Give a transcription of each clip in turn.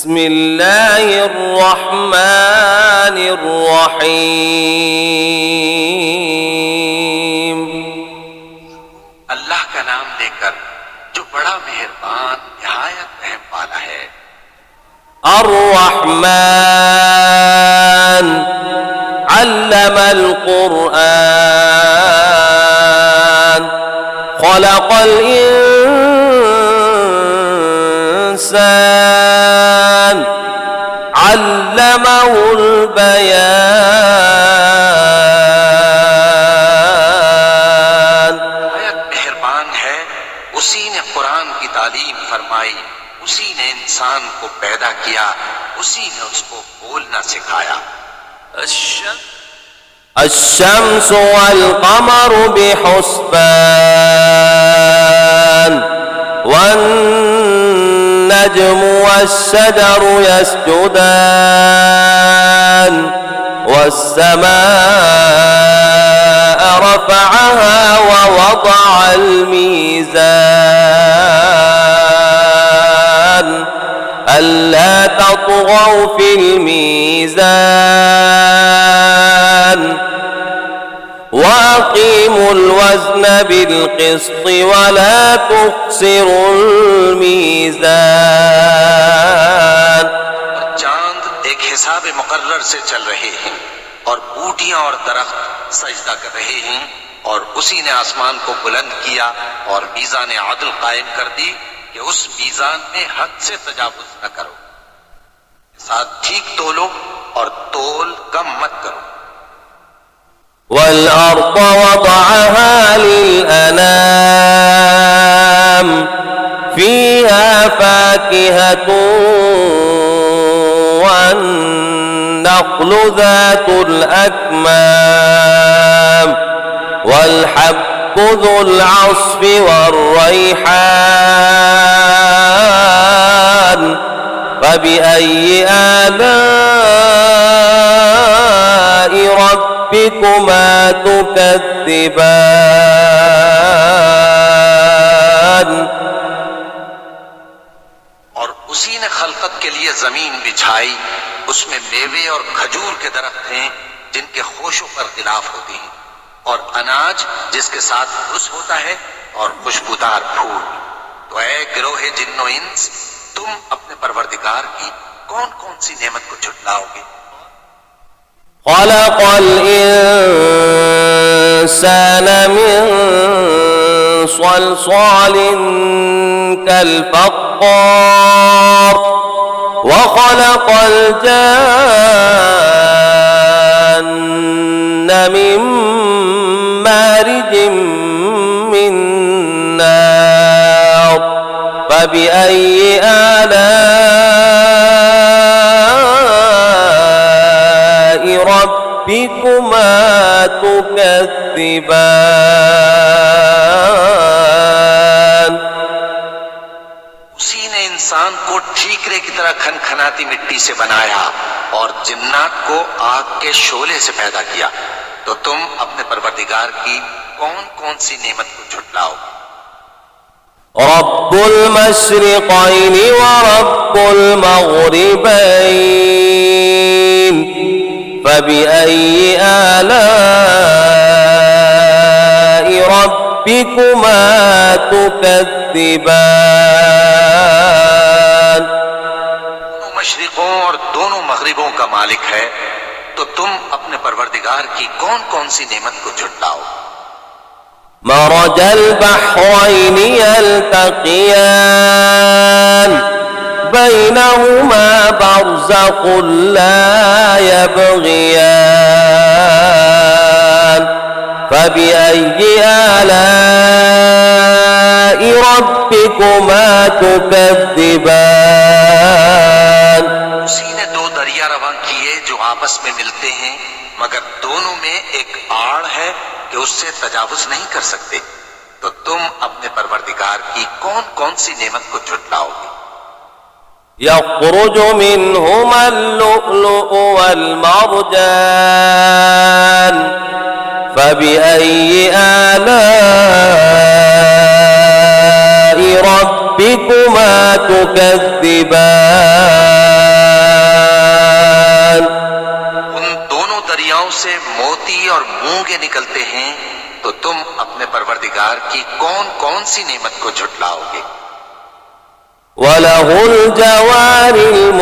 بسم الله الرحمن الرحيم। अल्लाह का नाम लेकर जो बड़ा मेहरबान निहायत रहम वाला है। الرحمن علم القرآن خلق الإنسان علمه البيان। मेहरबान है, उसी ने कुरान की तालीम फरमाई, उसी ने इंसान को पैदा किया, उसी ने उसको बोलना सिखाया। الشمس والقمر بحسبان والنجم والشجر يسجدان والسماء رفعها ووضع الميزان ألا تطغوا في الميزان وأقيموا الوزن بالقسط ولا تخسروا الميزان। चांद एक हिसाब मुकर्रर से चल रहे हैं और बूटियां और दरख्त सजदा कर रहे हैं, और उसी ने आसमान को बुलंद किया और मीज़ान अदल कायम कर दी कि उस मीज़ान में हद से तजावुज न करो, साथ ठीक तोलो और तोल कम मत करो। والأرض وضعها للأنام فيها فاكهة والنخل ذات الأكمام والحب ذو العصف والريحان فبأي آلاء ربكما تكذبان। और उसी ने खलकत के लिए जमीन बिछाई, उसमें मेवे और खजूर के दरख्त हैं जिनके खोशों पर गिलाफ होते हैं, और अनाज जिसके साथ घुस होता है, और खुशबूदार फूल। तो ऐ गिरोहे जिन्नो इंस, तुम अपने परवरदिगार की कौन कौन सी नेमत को झुटलाओगे। خلق الإنسان من صلصال كالفخار وخلق الجان من مارج من نار فبأي آلاء ربكما تكذبان। उसी ने इंसान को ठीकरे की तरह खनखनाती मिट्टी से बनाया और जिन्नात को आग के शोले से पैदा किया। तो तुम अपने परवरदिगार की कौन कौन सी नेमत को झुटलाओगे। رب المشرقين ورب المغربين فبأي آلاء ربكما تكذبان। दोनों मशरिकों और दोनों मगरिबों का मालिक है, तो तुम अपने परवरदिगार की कौन कौन सी नेमत को झुटलाओ। مرج البحرين يلتقيان بينهما برزخ لا يبغيان فبأي آلاء ربكما تكذبان। उसी ने दो दरिया रवां किए जो आपस में मिलते हैं, मगर दोनों में एक आड़ है कि उससे तजावुज नहीं कर सकते। तो तुम अपने परवरदिगार की कौन कौन सी नेमत को झुटलाओगे। يخرج منهما اللؤلؤ والمرجان فبأي آلاء ربكما تكذبان। से मोती और मूंगे निकलते हैं, तो तुम अपने परवरदिगार की कौन कौन सी नेमत को झुटलाओगे। وله الجوار المنشآت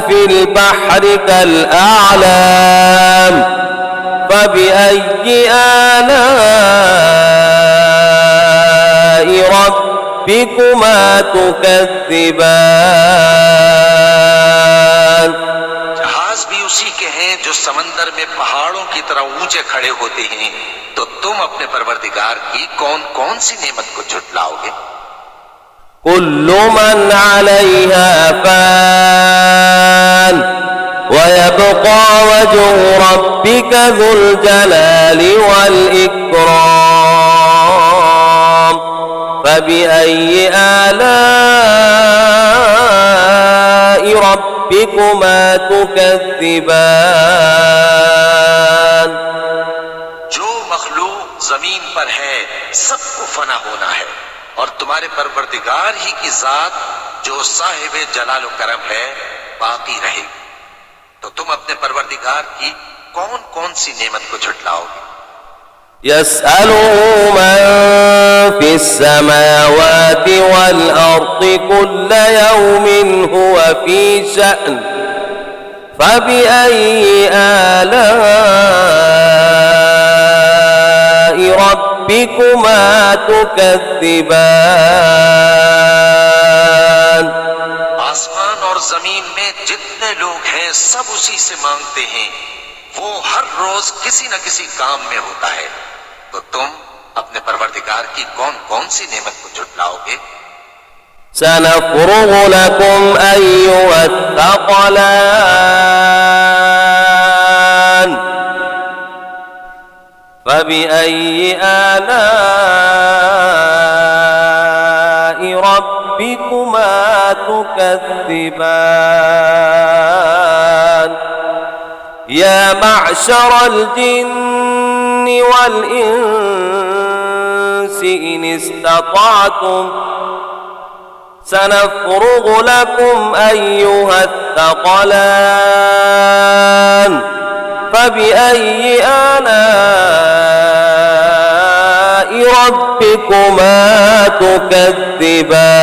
في البحر كالأعلام فبأي آلاء ربكما تكذبان। जहाज भी उसी के हैं जो समंदर में पहाड़ों की तरह ऊंचे खड़े होते हैं, तो तुम अपने परवरदिगार की कौन कौन सी नेमत को झुटलाओगे। كل من عليها فان ويبقى وجه ربك ذو الجلال والإكرام فبأي آلاء ربكما تكذبان। जो मखलूक जमीन पर है सबको फना होना है, और तुम्हारे परवरदिगार ही की जात जो साहिब जलाल व करम है बाकी रहेगी, तो तुम अपने परवरदिगार की कौन कौन सी नेमत को झुटलाओगे। يسأله من في السماوات والأرض كل يوم هو في شأن فبأي آلاء ربكما تكذبان। आसमान और जमीन में जितने लोग हैं सब उसी से मांगते हैं, वो हर रोज किसी न किसी काम में होता है, तो तुम अपने परवरदिगार की कौन कौन सी नेमत को झुटलाओगे। سنفرغ لكم أيها الثقلان فبأي آلاء ربكما تكذبان। يا معشر الجن والإنس إن استطعتم سنفرغ لكم أيها الثقلان فبأي آلاء ربكما تكذبان।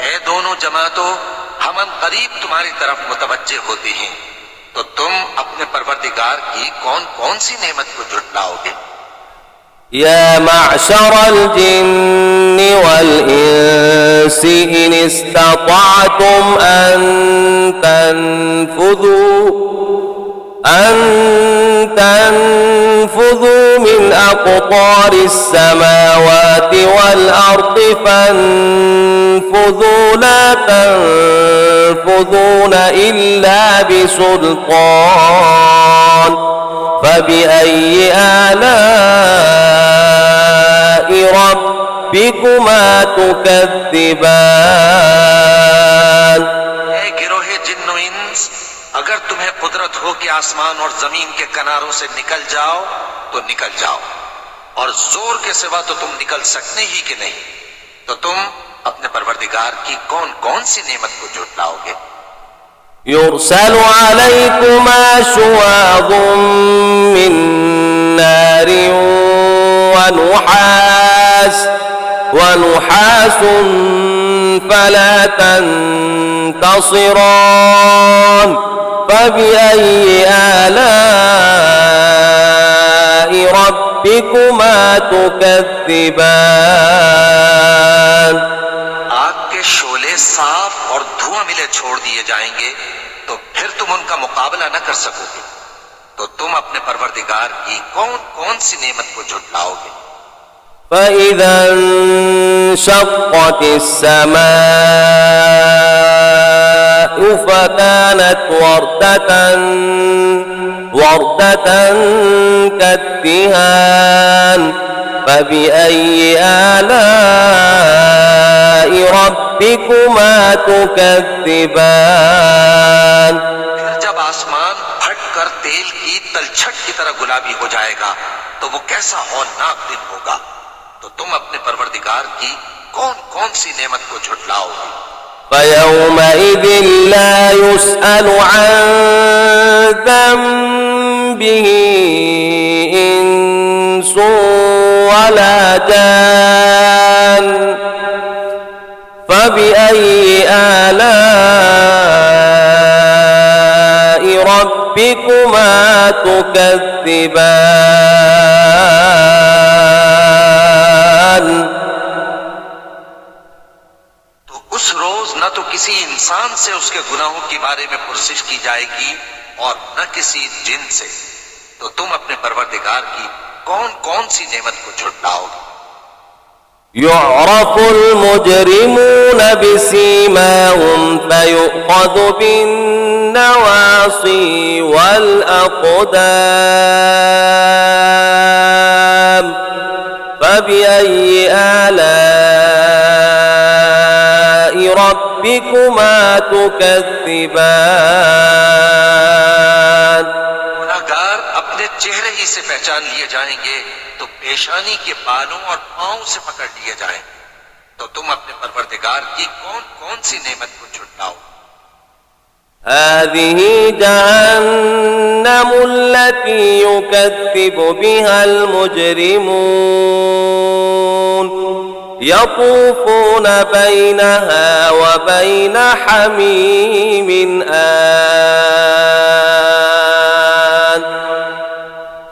ऐ दोनों जमातों, हम करीब तुम्हारी तरफ मुतवज्जे होते हैं, तो तुम अपने परवरदिगार की कौन कौन सी नेमत को झुटलाओगे। يا معشر الجن والإنس إن استطعتم أن تنفذوا من أقطار السماوات والأرض فانفذوا لا تنفذون إلا بسلطان فبأي آلاء ربكما تكذبان। गिरोहे जिन्नो इंस, अगर तुम्हें कुदरत हो कि आसमान और जमीन के किनारों से निकल जाओ तो निकल जाओ, और जोर के सिवा तो तुम निकल सकते ही कि नहीं, तो तुम अपने परवरदिगार की कौन कौन सी नेमत को झुटलाओगे। يرسل عليكما شواظ من نار ونحاس فلا تنتصران فبأي آلاء ربكما تكذبان। आग के शोले साफ और धुआं मिले छोड़ दिए जाएंगे, तो फिर तुम उनका मुकाबला न कर सकोगे, तो तुम अपने परवरदिगार की कौन कौन सी नेमत को झुटलाओगे। فإذا انشقت السماء فكانت وردة كالدهان فبأي آلاء ربكما تكذبان। फिर जब आसमान फट कर तेल की तलछट की तरह गुलाबी हो जाएगा, तो वो कैसा हौलनाक दिन होगा, तो तुम अपने परवरदिगार की कौन कौन सी नेमत को झुटलाओगे। فيومئذ لا يسأل عن ذنبه إنس ولا جان فبأي آلاء ربكما تكذبان तो उस रोज न तो किसी इंसान से उसके गुनाहों के बारे में पुरसिश की जाएगी और न किसी जिन से। तो तुम अपने परवरदिगार की कौन कौन सी नेमत को झुटलाओगे। يعرف المجرمون بسيماهم فيؤخذ بالنواصي والأقدام فبأي آلاء ربكما تكذبان गुनाहगार अपने चेहरे ही से पहचान लिए जाएंगे तो पेशानी के बालों और पांव से पकड़ लिए जाएंगे। तो तुम अपने परवरदिगार की कौन कौन सी नेमत को झुटलाओ। هذه جهنم التي يكذب بها المجرمون يطوفون بينها وبين حميم آن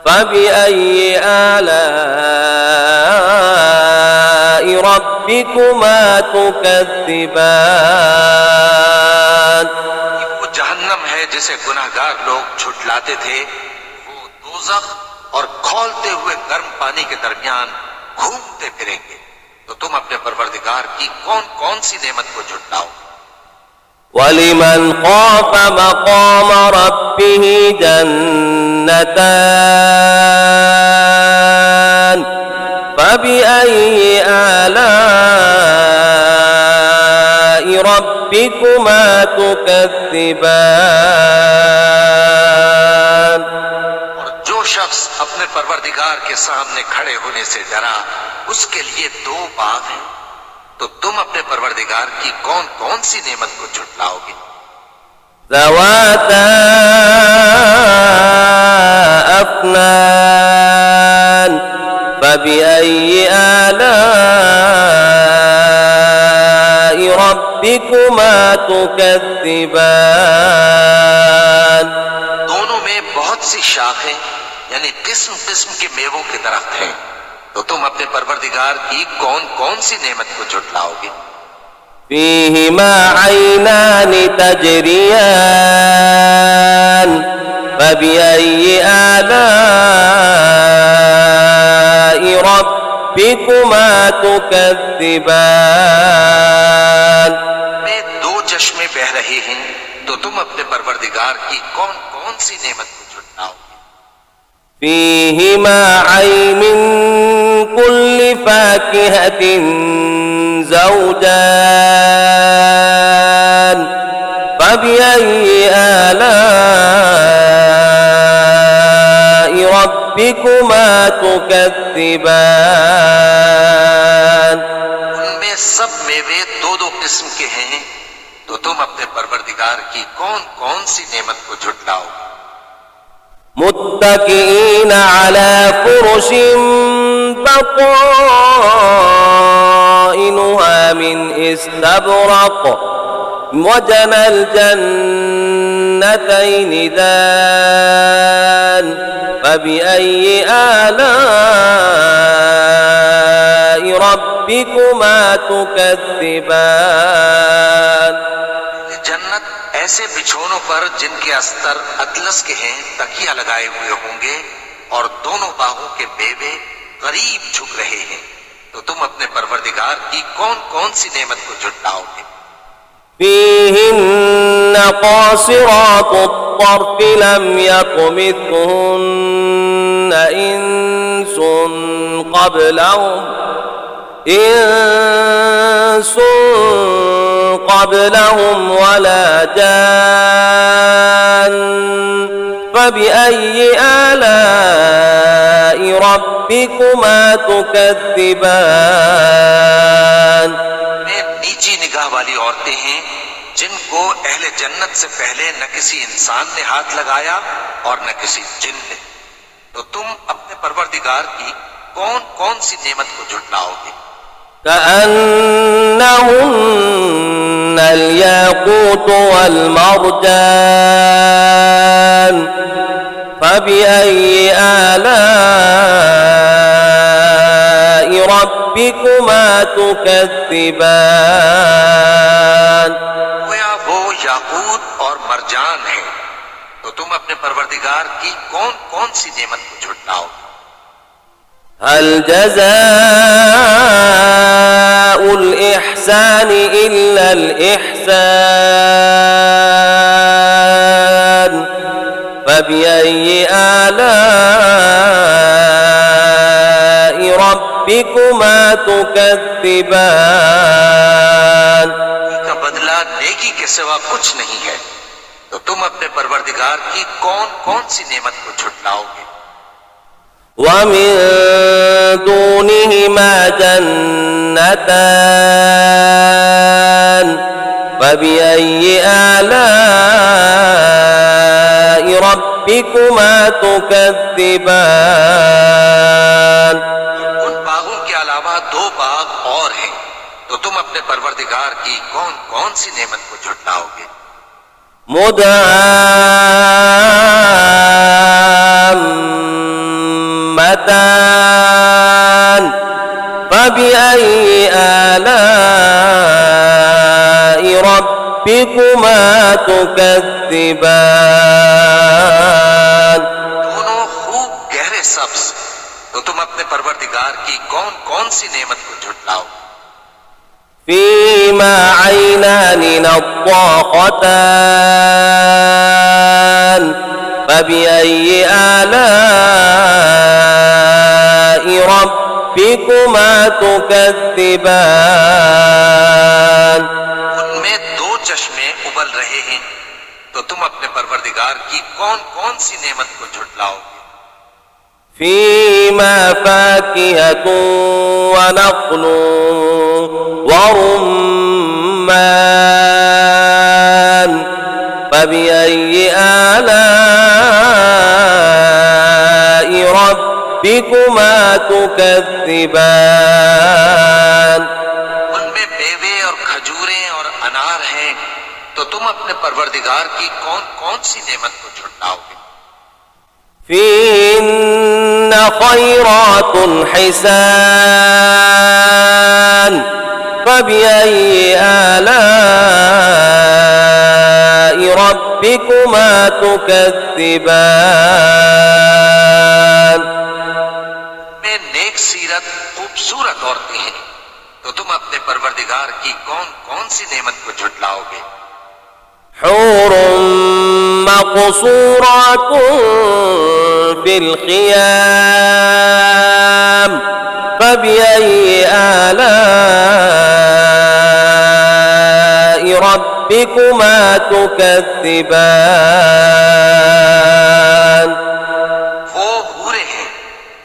فبأي آلاء ربكما تكذبان वो जहन्नम है जिसे गुनाहगार लोग झुटलाते थे। वो दोज़ख और खौलते हुए गर्म पानी के दरमियान घूमते फिरेंगे। तो तुम अपने परवरदिगार की कौन कौन सी नेमत को झुटलाओ। ولمن خاف مقام ربه جنتان فبأي آلاء ربكما تكذبان और जो शख्स अपने परवरदिगार के सामने खड़े होने से डरा उसके लिए दो बाग हैं। तो तुम अपने परवरदिगार की कौन कौन सी नेमत को झुटलाओगे। ذواتا أفنان فبأي آلاء ربكما تكذبان दोनों में बहुत सी शाखें यानी किस्म किस्म के मेवों के दरख्त हैं। तो तुम अपने परवरदिगार की कौन कौन सी नेमत को झुटलाओगे। فيهما عينان تجريان فبأي آلاء ربكما تكذبان में दो चश्मे बह रहे हैं। तो तुम अपने परवरदिगार की कौन कौन सी नेमत को झुटलाओगे। فيهما عين من كل فاكهة زوجان فبأي آلاء ربكما تكذبان उनमें सब मेवे दो दो किस्म के हैं। तो तुम अपने परवरदिगार की कौन कौन सी नेमत को झुटलाओगे। متكئين على فرش بطائنها من استبرق وجنى الجنتين دان فبأي آلاء ربكما تكذبان जन्नत ऐसे बिछोनों पर जिनके अस्तर अतलस के हैं तकिया लगाए हुए होंगे और दोनों बाहों के मेवे करीब झुक रहे हैं। तो तुम अपने परवरदिगार की कौन कौन सी नेमत को झुटलाओगे। فيهن قاصرات الطرف لم يطمثهن إنس قبلهم ولا جان فبأي آلاء ربكما تكذبان नीची निगाह वाली औरतें हैं जिनको अहले जन्नत से पहले न किसी इंसान ने हाथ लगाया और न किसी जिन ने। तो तुम अपने परवरदिगार की कौन कौन सी नेमत को झुटलाओगे? كأنهن الياقوت والمرجان فبأي آلاء ربكما تكذبان गोया वो याकूत और मरजान है। तो तुम अपने परवरदिगार की कौन कौन सी नेमत को झुटलाओगे? هل جزاء الإحسان إلا الإحسان فبأي آلاء ربكما تكذبان का बदला नेकी के सिवा कुछ नहीं है। तो तुम अपने परवरदिगार की कौन कौन सी नेमत को झुटलाओगे? ومن دونهما جنتان فبأي آلاء ربكما تكذبان उन बागों के अलावा दो बाग और हैं। तो तुम अपने परवरदिगार की कौन कौन सी नेमत को झुटलाओगे? مدهامتان فبأي آلاء ربكما تكذبان दोनों खूब गहरे सब्ज। तो तुम अपने परवरदिगार की कौन कौन सी नेमत को झुटलाओगे? فيما عينان نضاختان فبأي آلاء ربكما تكذبان उनमें दो चश्मे उबल रहे हैं। तो तुम अपने परवरदिगार की कौन कौन सी नेमत को झुटलाओगे? فيما فاكهة ونخل ورمان فبأي آلاء ربكما تكذبان उनमें मेवे और खजूरें और अनार हैं। तो तुम अपने परवरदिगार की कौन कौन सी नेमत को झुटलाओगे? فيهن خيرات حسان فبأي آلاء ربكما تكذبان में नेक सीरत खूबसूरत औरतें हैं। तो तुम अपने परवरदिगार की कौन कौन सी नेमत को झुटलाओगे? حور مقصورات في الخيام فبأي آلاء ربكما تكذبان वो हूरे हैं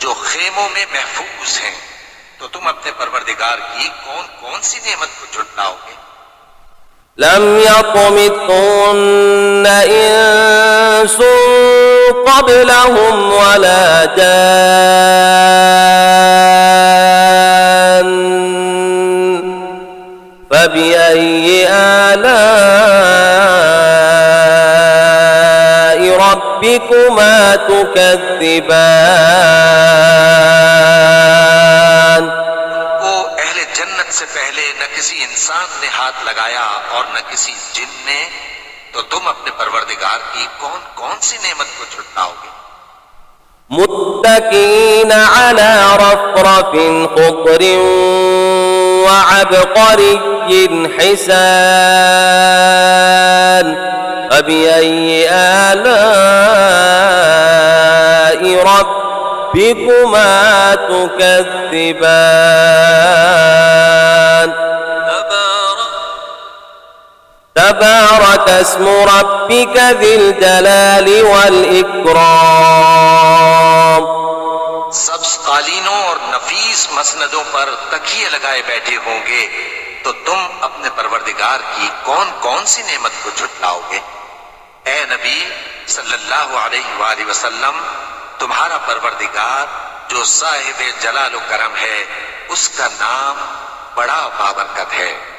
जो खेमों में महफूज हैं। तो तुम अपने परवरदिगार की कौन कौन सी नेमत को झुटलाओगे? لم يطمثهن إنس قبلهم ولا جان فبأي آلاء ربكما تكذبان वो अहले जन्नत से पहले न किसी इंसान ने हाथ लगाया और न किसी जिन ने। तो तुम अपने परवरदिगार की कौन कौन सी नेमत को झुटलाओगे? متكئين على رفرف خضر وعبقري حسان فبأي آلاء ربكما تكذبان تبارك اسم ربك ذي الجلال والإكرام सब्ज कालीनों और नफीस मसनदों पर तकिए लगाए बैठे होंगे। तो तुम अपने परवरदिगार की कौन कौन सी नेमत को झुटलाओगे। ए नबी सल्लल्लाहु अलैहि वसल्लम, तुम्हारा परवरदिगार जो साहिब जलाल करम है, उसका नाम बड़ा बाबरकत है।